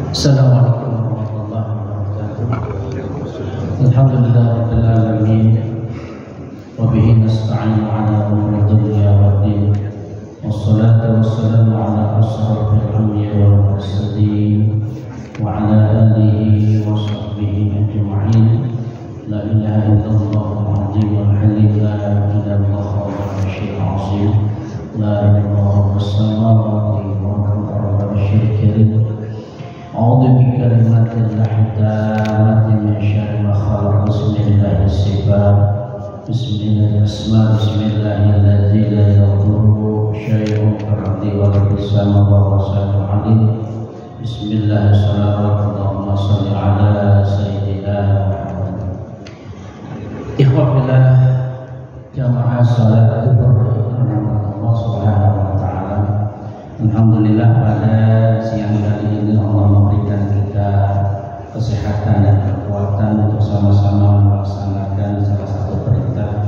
Assalamualaikum warahmatullahi wabarakatuh. Alhamdulillahirabbil alamin. Wa bihi nasta'inu ala umuri dunya waddin. Wassalatu wassalamu ala asyrafil anbiya'i wal mursalin wa ala alihi wa sahbihi ajma'in. La ilaha illallah al-azimul halim, la ilaha illallah al-arsyil azim. La ilaha illallah al-syirkirin. A'udzu bikalimatillahit tammati min syarri ma khalaq. Bismillahirrahmanirrahim. La yadurru syai'un fil ardi wa fis samaa'i wa huwa as-sami'ul 'alim. Bismillahirrahmanirrahim. Allahumma shalli 'ala sayyidina Muhammad. Ikhwatillah jamaah salat zuhur Allah Subhanahu wa taala. Alhamdulillah pada siang hari ini Allah memberikan kita kesehatan dan kekuatan untuk sama-sama melaksanakan salah satu perintah,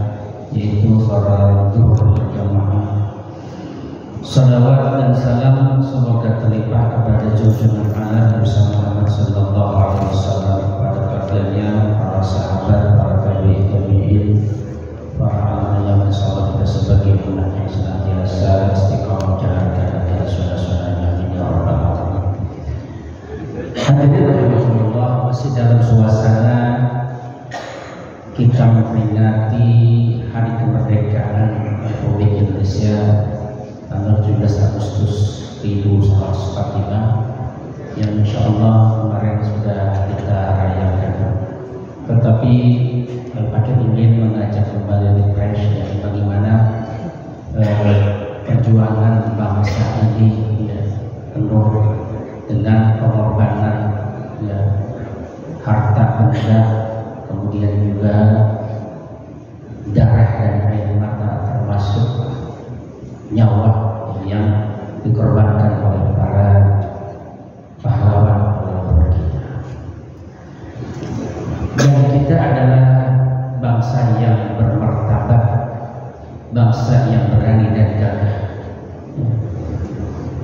yaitu salat zuhur berjamaah. Salawat dan salam semoga terlimpah kepada junjungan Allah bersama Muhammad sallallahu alaihi wasallam, kepada keluarganya, para sahabat, para tabi'in, para ulama yang insyaallah kita sebagai umat yang senantiasa istiqamah jalankan sunnah-sunnahnya ya rabbal alamin. Hadirin rahimakumullah, masih dalam suasana kita memperingati hari kemerdekaan Republik Indonesia tanggal 17 Agustus 1945 yang insyaallah kemarin sudah kita rayakan. Tetapi Bapak ingin mengajak kembali refresh ya, bagaimana perjuangan bangsa ini ya, penuh dengan pengorbanan ya, harta benda, kemudian juga darah dan air mata, termasuk nyawa yang dikorbankan oleh para pahlawan kita. Dan kita adalah bangsa yang bermartabat, bangsa yang berani dan gagah.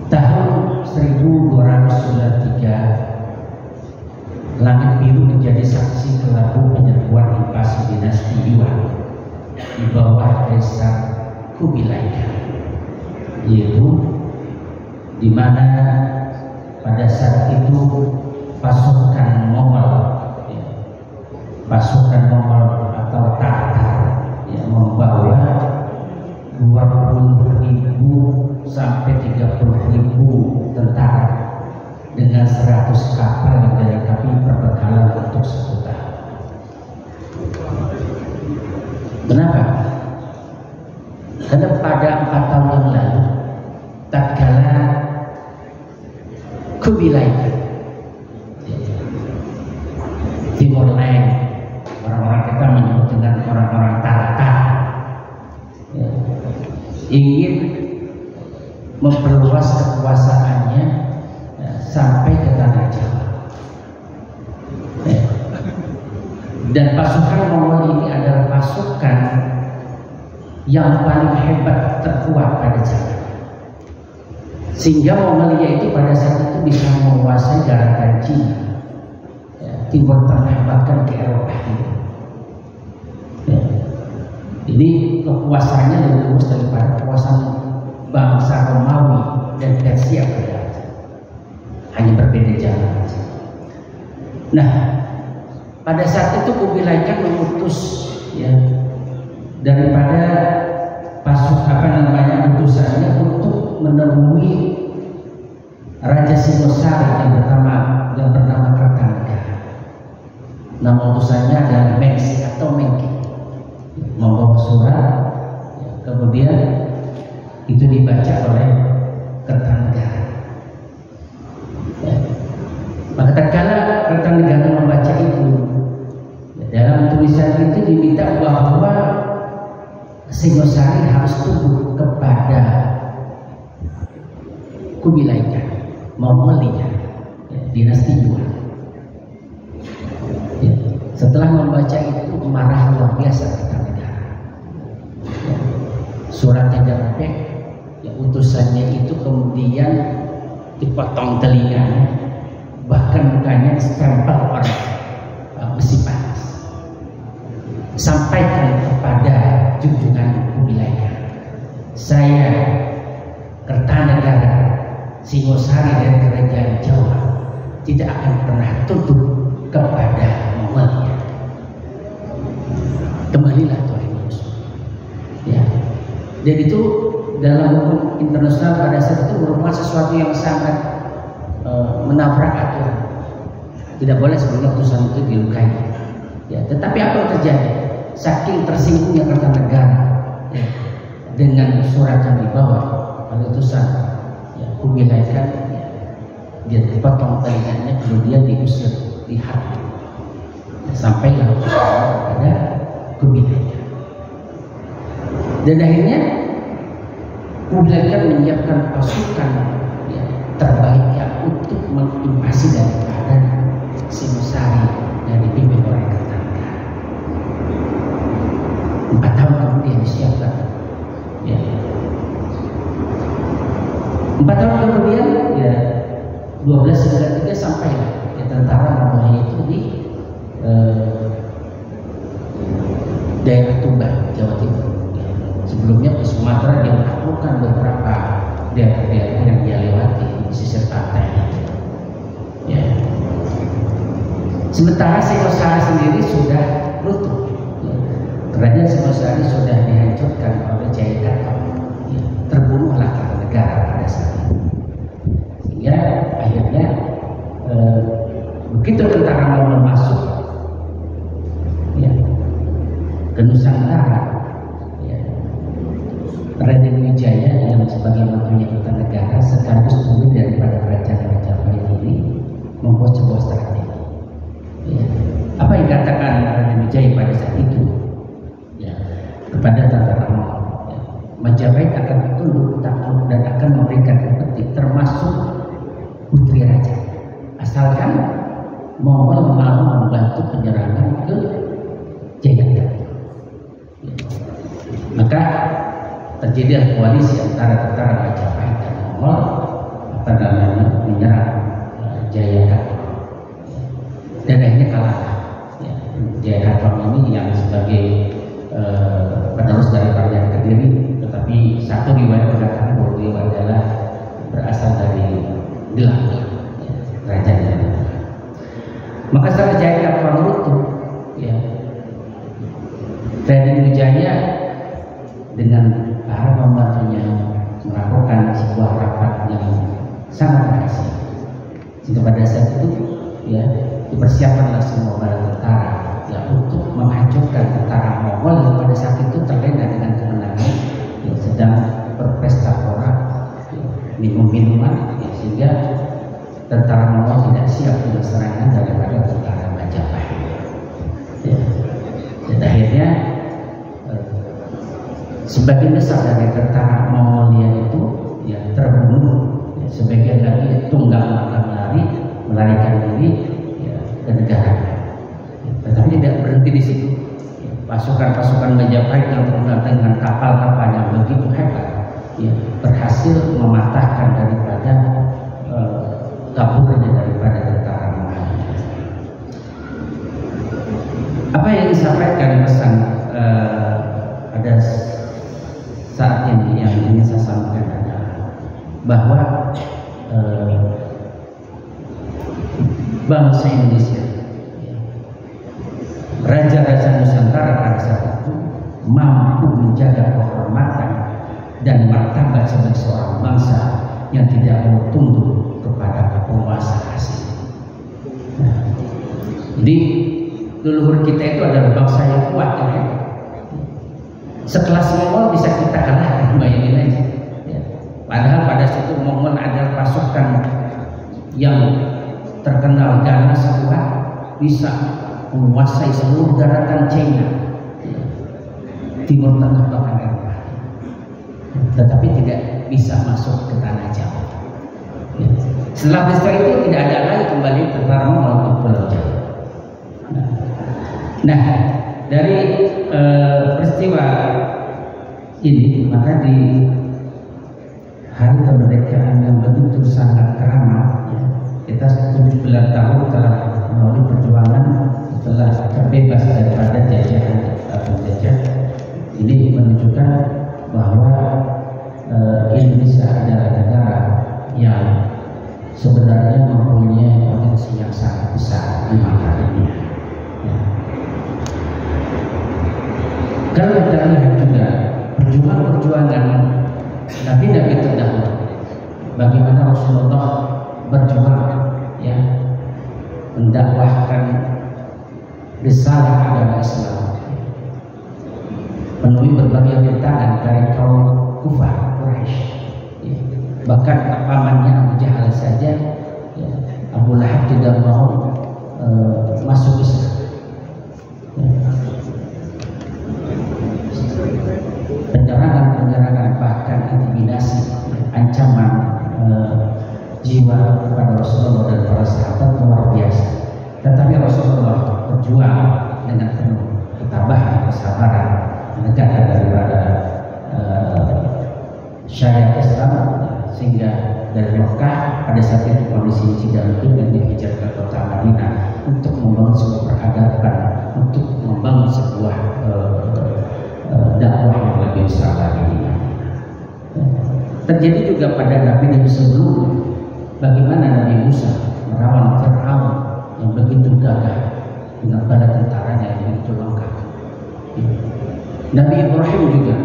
Tahun 1293 langit biru menjadi saksi kelabu penyerbuan invasi dinasti Yuan di bawah Kaisar Kubilai Khan, yaitu di mana pada saat itu pasukan Mongol atau Tatar yang membawa 20.000 sampai 30.000 tentara dengan 100 kapal yang dilengkapi perbekalan untuk 1 tahun. Kenapa? Karena pada 4 tahun yang lalu, tatkala Kubilai Khan Timur Leste, orang-orang kita menyebut dengan orang-orang Tatar, ingin memperluas kekuasaannya sampai ke tanah Jawa. Dan pasukan Mongol ini adalah pasukan yang paling hebat, terkuat pada zaman. Sehingga Mongolia itu pada saat itu bisa menguasai daratan Cina, Timur Tengah, bahkan ke Eropa. Ini kekuasaannya lebih luas daripada kekuasaan bangsa Romawi dan Persia pada hanya berbeda jalan. Nah, pada saat itu Kubilai Khan mengutus ya daripada utusannya untuk menemui Raja Singosari yang bernama Kertanegara. Nama utusannya adalah Mengsi atau Mengki, membawa surat, kemudian itu dibaca oleh Kertanegara. Maka tatkala Kertanegara membaca itu, dalam tulisan itu diminta bahwa Singosari harus tunduk kepada Kubilai Khan, Mongolia, dinasti Yuan. Setelah membaca itu marah luar biasa Kertanegara. Suratnya dirobek, utusannya itu kemudian dipotong telinganya, bahkan mukanya ditempel oleh besi panas. Sampaikan kepada junjungan Kubilai Khan, saya Kertanegara Singosari dari Kerajaan Jawa tidak akan pernah tunduk kepada Mongolia. Kembalilah Tuhan Yesus. Ya. Dan itu dalam hukum internasional pada saat itu merupakan sesuatu yang sangat menabrak aturan. Tidak boleh sebelum putusan itu dilukai. Ya, tetapi apa yang terjadi? Saking tersinggungnya Kertanegara ya, dengan surat yang dibawa oleh utusan ya, Kubilai Khan, ya, dia dipotong telinganya, kemudian diusir, dihajar. Sampailah utusan kepada Kubilai Khan. Dan akhirnya Kubilai Khan menyiapkan pasukan ya, terbaiknya untuk menginvasi daripada Singosari yang dipimpin oleh Kertanegara. 4 tahun kemudian disiapkan. Ya. 4 tahun kemudian ya 1293 sampai ya, tentara Mongolia itu di daerah Tuban, Jawa Timur. Ya. Sebelumnya di Sumatera dia menaklukkan beberapa daerah-daerah yang dia lewati di pesisir pantai. Ya. Sementara Singosari sendiri sudah runtuh. Kerajaan Singosari sudah dihancurkan oleh Jayakatwang. Ya, terbunuhlah Kertanegara pada saat itu. Sehingga akhirnya begitu tentara Mongol masuk ya, ke Nusantara, ya, Raden Wijaya yang sebagai mentunya Kertanegara sekaligus pemimpin daripada kerajaan Majapahit ini membuat sebuah strategi. Ya. Apa yang dikatakan Raden Wijaya pada saat itu? Kepada tentara Mongol, ya. Majapahit akan tunduk takluk dan akan memberikan upeti termasuk putri raja, asalkan Mongol mau membantu penyerangan ke Jayakatwang. Ya. Maka terjadi koalisi antara tentara Majapahit dan Mongol menyerang Jayakatwang. Dan akhirnya kalah. Ya. Jayakatwang ini yang sebagai penerus dari kerajaan Kediri, tetapi satu riwayat mengatakan bahwa beliau adalah berasal dari Gelang, ya, kerajaan Gelang. Maka setelah Jayakatwang runtuh, ya, Raden Wijaya dengan para pembantunya melakukan sebuah rapat yang sangat rahasia. Sehingga pada saat itu, ya, dipersiapkanlah semua bala tentara ya, untuk menghancurkan tentara Mongol yang pada saat itu terlena dengan kemenangan yang sedang berpesta pora, ya, minum-minuman, ya, sehingga tentara Mongol tidak siap dengan serangan daripada tentara Majapahit. Ya. Dan akhirnya sebagian besar dari tentara Mongolia itu ya, terbunuh, ya, sebagian lagi tunggang langkah melarikan diri ya, ke negara. Tetapi tidak berhenti di situ. Pasukan-pasukan Majapahit yang terkenal dengan kapal-kapal yang begitu hebat, ya, berhasil mematahkan daripada kaburnya daripada tentara Mongol. Apa yang disampaikan pesan pada saat ini yang ingin saya sampaikan adalah bahwa bangsa Indonesia, raja-raja Nusantara pada saat itu mampu menjaga kehormatan dan martabat sebagai seorang bangsa yang tidak mau tunduk kepada penguasa asing. Jadi leluhur kita itu adalah bangsa yang kuat, ya. Sekelas Mongol bisa kita kalahkan, bayangin aja. Ya. Padahal pada situ Mongol adalah pasukan yang terkenal ganas kuat, bisa menguasai seluruh daratan China, Timur Tengah bahkan Eropa, tetapi tidak bisa masuk ke tanah Jawa. Ya. Setelah peristiwa itu tidak ada lagi kembali tentara Mongol ke Pulau Jawa. Nah, dari peristiwa ini maka di hari kemerdekaan yang begitu sangat keramat, ya, kita 17 9 tahun telah melalui perjuangan setelah terbebas daripada jajahan penjajah. Ini menunjukkan bahwa Indonesia adalah negara yang sebenarnya mempunyai potensi yang sangat besar di mata dunia. Ya. Kalau kita lihat juga perjuangan Nabi-Nabi terdahulu, bagaimana Rasulullah berjuang, ya, mendakwahkan risalah agama Islam, menemui berbagai rintangan dari kaum kufar Quraisy, ya. Bahkan pamannya Abu Jahal saja, ya, Abu Lahab tidak mau masuk Islam. Penyerangan, bahkan intimidasi, ancaman jiwa kepada Rasulullah dan para sahabat luar biasa. Tetapi Rasulullah berjuang dengan penuh ketabahan, kesabaran, menegakkan daripada syariat Islam, sehingga dari Mekah pada saat itu kondisi tidak mungkin, dan dihijrah ke kota Madinah untuk membangun sebuah peradaban, untuk membangun sebuah dakwah yang lebih besar lagi. Terjadi juga pada Nabi sebelumnya, bagaimana Nabi Musa melawan Fir'aun yang begitu gagah dengan bala tentaranya yang begitu lengkap. Nabi Ibrahim juga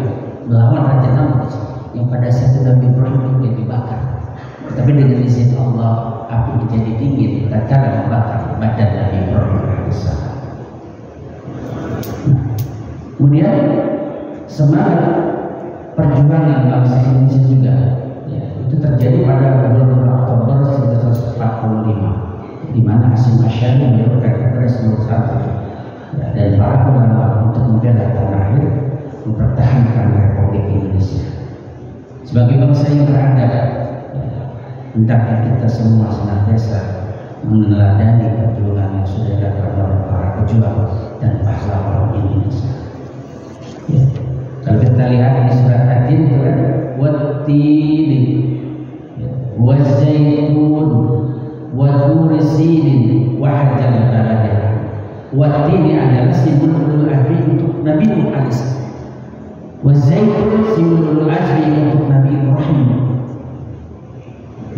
melawan Raja Namrud yang pada saat itu Nabi Ibrahim juga dibakar. Tapi dengan izin Allah api menjadi dingin dan cara membakar badan Nabi Ibrahim alaihissalam. Kemudian semangat perjuangan bangsa Indonesia juga, ya, itu terjadi pada bulan Oktober 1945, di mana Hasyim Asy'ari menyerukan kepada seluruh santri, ya, dan para ulama untuk membela tanah air, mempertahankan Republik Indonesia sebagai bangsa yang beradab. Ya, hendaknya kita semua senantiasa meneladani perjuangan yang sudah dilakukan oleh para pejuang dan pahlawan Indonesia. Ya. Kalau kita lihat di surat At-Tin itu kan, wat-tini, wa zaitun, wa turi sinin, wa hadzal balad. Wat-tini adalah simbol ulul azmi untuk Nabi Nuh alaihissalam. Wa zaitun simbol ulul azmi untuk Nabi Ibrahim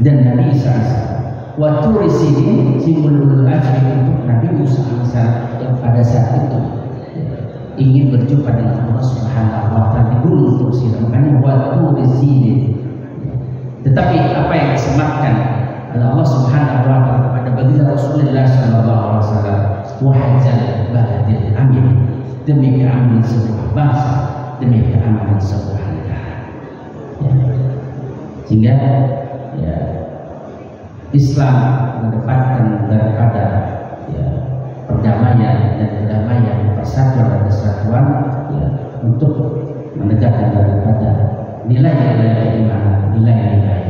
dan Nabi Isa alaihissalam. Wa turi sinin simbol ulul azmi untuk Nabi Musa alaihissalam yang pada saat itu ingin berjumpa dengan Allah Subhanahu wa taala di gunung Tur Sina, makanya waktu di sini. Tetapi apa yang disematkan oleh Allah Subhanahu wa taala kepada baginda Rasulullah sallallahu alaihi wasallam, wahajal baladil amin, demi keamanan sebuah bangsa, demi keamanan sebuah negara. Ya. Sehingga, ya, Islam mengedepankan daripada, ya, perdamaian dan kedamaian, persatuan dan kesatuan, ya, untuk menegakkan daripada nilai-nilai keimanan, nilai-nilai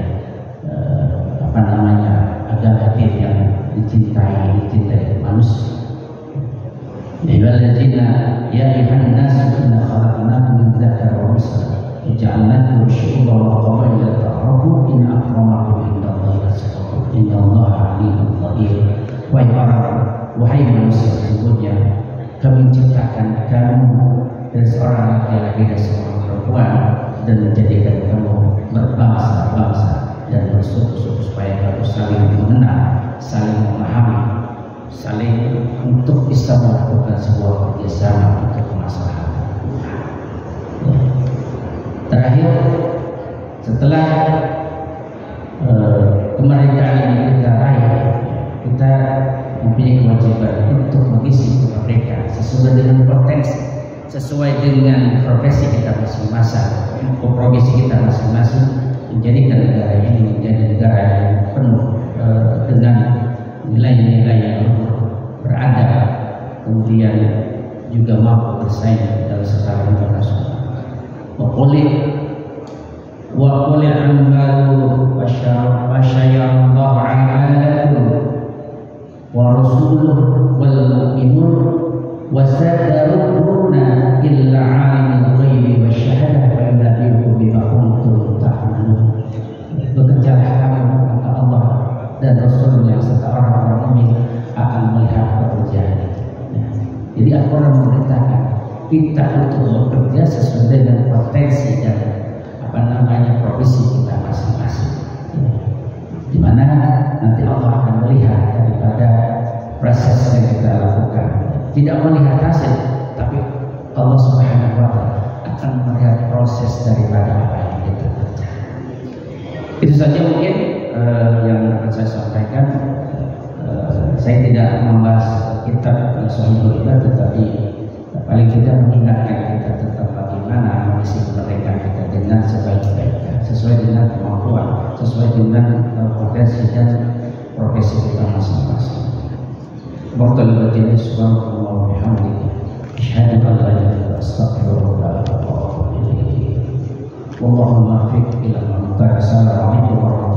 agama yang dicintai manusia. Ya ayuhan nas inna khalaqnakum min dzakarin wa unsa waja'alnakum syu'uban wa qabaila ta'arafu inna akramakum indallahi atqakum innallaha alimun khabir. Wahai manusia, sesungguhnya kami menciptakan kamu dari seorang laki-laki dan seorang perempuan dan menjadikan kamu berbangsa-bangsa dan bersuku-suku supaya kamu saling mengenal, saling memahami, saling untuk bisa melakukan sebuah kerjasama untuk kemaslahatan. Terakhir, setelah kemerdekaan ini kita raih, kita mempunyai kewajiban untuk mengisi kemerdekaan sesuai dengan potensi, sesuai dengan profesi kita masing-masing, profesi kita masing-masing, menjadikan negara ini menjadi negara yang penuh dengan nilai-nilai yang beradab, kemudian juga mampu bersaing dalam skala internasional. Wa qul amalu wa syayallahu a'lakum wa rasuluhu wal mu'minun wa sadaruna illa 'alimul ghaibi wasyahadah wa yunabbi'ukum bima kuntum ta'malun. Bekerjalah kamu maka Allah dan Rasulnya serta orang-orang mukmin setiap orang memerintahkan kita untuk bekerja sesuai dengan potensi dan profesi kita masing-masing. Di mana nanti Allah akan melihat daripada proses yang kita lakukan. Tidak melihat hasil, tapi Allah Subhanahu wa Ta'ala akan melihat proses daripada apa yang kita kerjakan. Itu saja mungkin yang akan saya sampaikan. Saya tidak membahas kitab Sahihul Ibadah, tetapi paling tidak mengingatkan kita tentang bagaimana mengisi kemerdekaan kita dengan sebaik-baiknya, sesuai dengan kemampuan, sesuai dengan potensi dan profesi kita masing-masing. Barakallahu subhanahu wa bihamdihi, asyhadu an la ilaha illallah, astaghfirullah wa atubu ilaih. Wallahul muwaffiq ila ma. Assalamualaikum warahmatullahi wabarakatuh.